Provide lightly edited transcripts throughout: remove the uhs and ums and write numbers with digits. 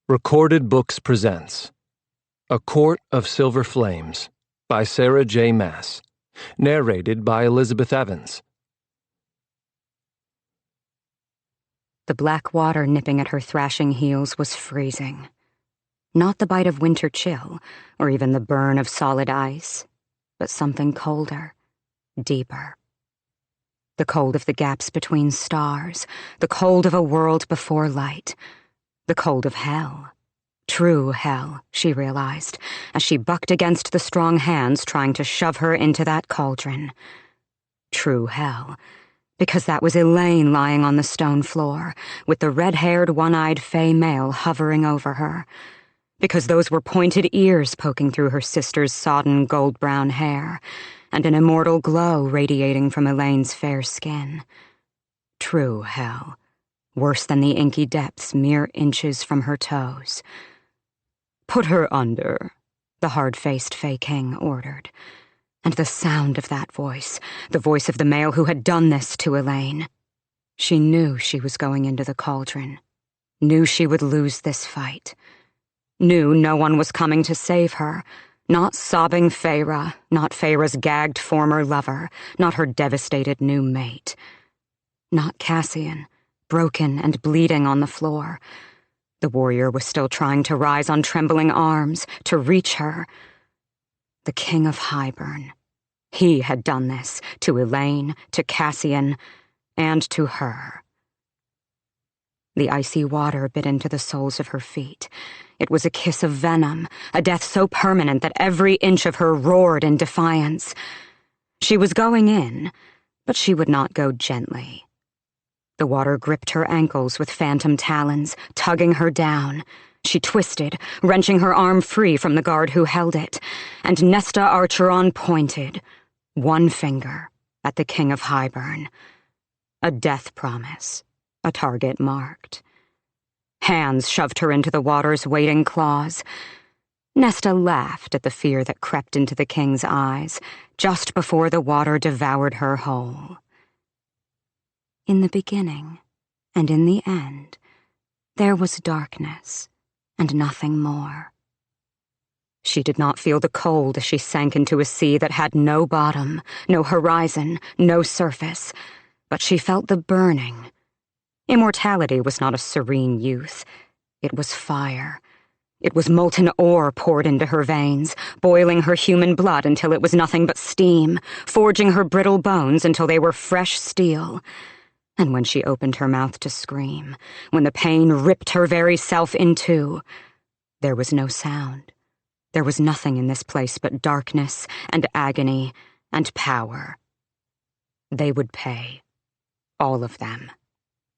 Recorded Books presents A Court of Silver Flames by Sarah J. Maas, narrated by Elizabeth Evans. The black water nipping at her thrashing heels was freezing. Not the bite of winter chill, or even the burn of solid ice, but something colder, deeper. The cold of the gaps between stars, the cold of a world before light, the cold of hell. True hell, she realized, as she bucked against the strong hands trying to shove her into that cauldron. True hell, because that was Elaine lying on the stone floor, with the red-haired, one-eyed fey male hovering over her. Because those were pointed ears poking through her sister's sodden gold-brown hair, and an immortal glow radiating from Elaine's fair skin. True hell, worse than the inky depths mere inches from her toes. "Put her under," the hard-faced Fey King ordered. And the sound of that voice, the voice of the male who had done this to Elaine. She knew she was going into the cauldron, knew she would lose this fight, knew no one was coming to save her, not sobbing Feyre, not Feyre's gagged former lover, not her devastated new mate. Not Cassian, broken and bleeding on the floor. The warrior was still trying to rise on trembling arms, to reach her. The King of Highburn. He had done this to Elaine, to Cassian, and to her. The icy water bit into the soles of her feet. It was a kiss of venom, a death so permanent that every inch of her roared in defiance. She was going in, but she would not go gently. The water gripped her ankles with phantom talons, tugging her down. She twisted, wrenching her arm free from the guard who held it, and Nesta Archeron pointed, one finger, at the King of Highburn. A death promise, a target marked. Hands shoved her into the water's waiting claws. Nesta laughed at the fear that crept into the king's eyes just before the water devoured her whole. In the beginning, and in the end, there was darkness, and nothing more. She did not feel the cold as she sank into a sea that had no bottom, no horizon, no surface, but she felt the burning. Immortality was not a serene youth. It was fire. It was molten ore poured into her veins, boiling her human blood until it was nothing but steam, forging her brittle bones until they were fresh steel. And when she opened her mouth to scream, when the pain ripped her very self in two, there was no sound. There was nothing in this place but darkness and agony and power. They would pay. All of them.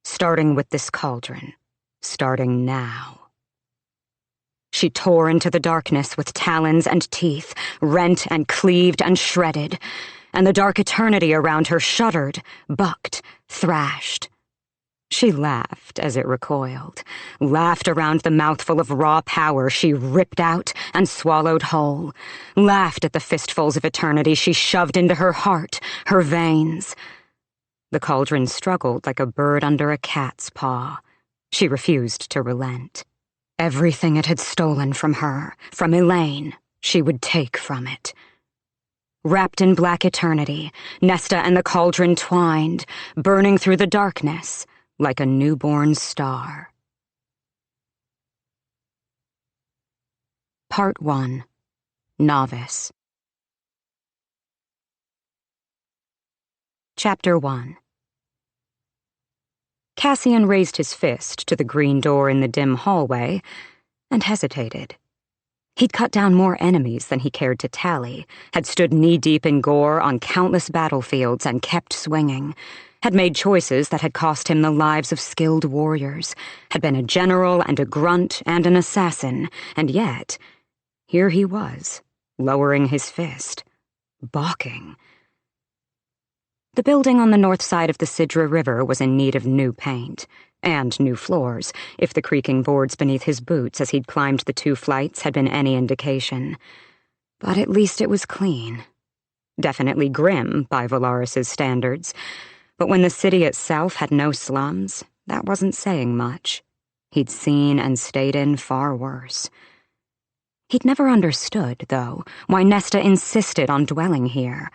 Starting with this cauldron. Starting now. She tore into the darkness with talons and teeth, rent and cleaved and shredded, and the dark eternity around her shuddered, bucked, thrashed. She laughed as it recoiled, laughed around the mouthful of raw power she ripped out and swallowed whole, laughed at the fistfuls of eternity she shoved into her heart, her veins. The cauldron struggled like a bird under a cat's paw. She refused to relent. Everything it had stolen from her, from Elaine, she would take from it. Wrapped in black eternity, Nesta and the cauldron twined, burning through the darkness like a newborn star. Part 1. Novice. Chapter 1. Cassian raised his fist to the green door in the dim hallway and hesitated. He'd cut down more enemies than he cared to tally, had stood knee-deep in gore on countless battlefields and kept swinging, had made choices that had cost him the lives of skilled warriors, had been a general and a grunt and an assassin, and yet, here he was, lowering his fist, balking. The building on the north side of the Sidra River was in need of new paint, and new floors, if the creaking boards beneath his boots as he'd climbed the 2 flights had been any indication. But at least it was clean. Definitely grim by Valaris's standards, but when the city itself had no slums, that wasn't saying much. he'd seen and stayed in far worse. He'd never understood, though, why Nesta insisted on dwelling here,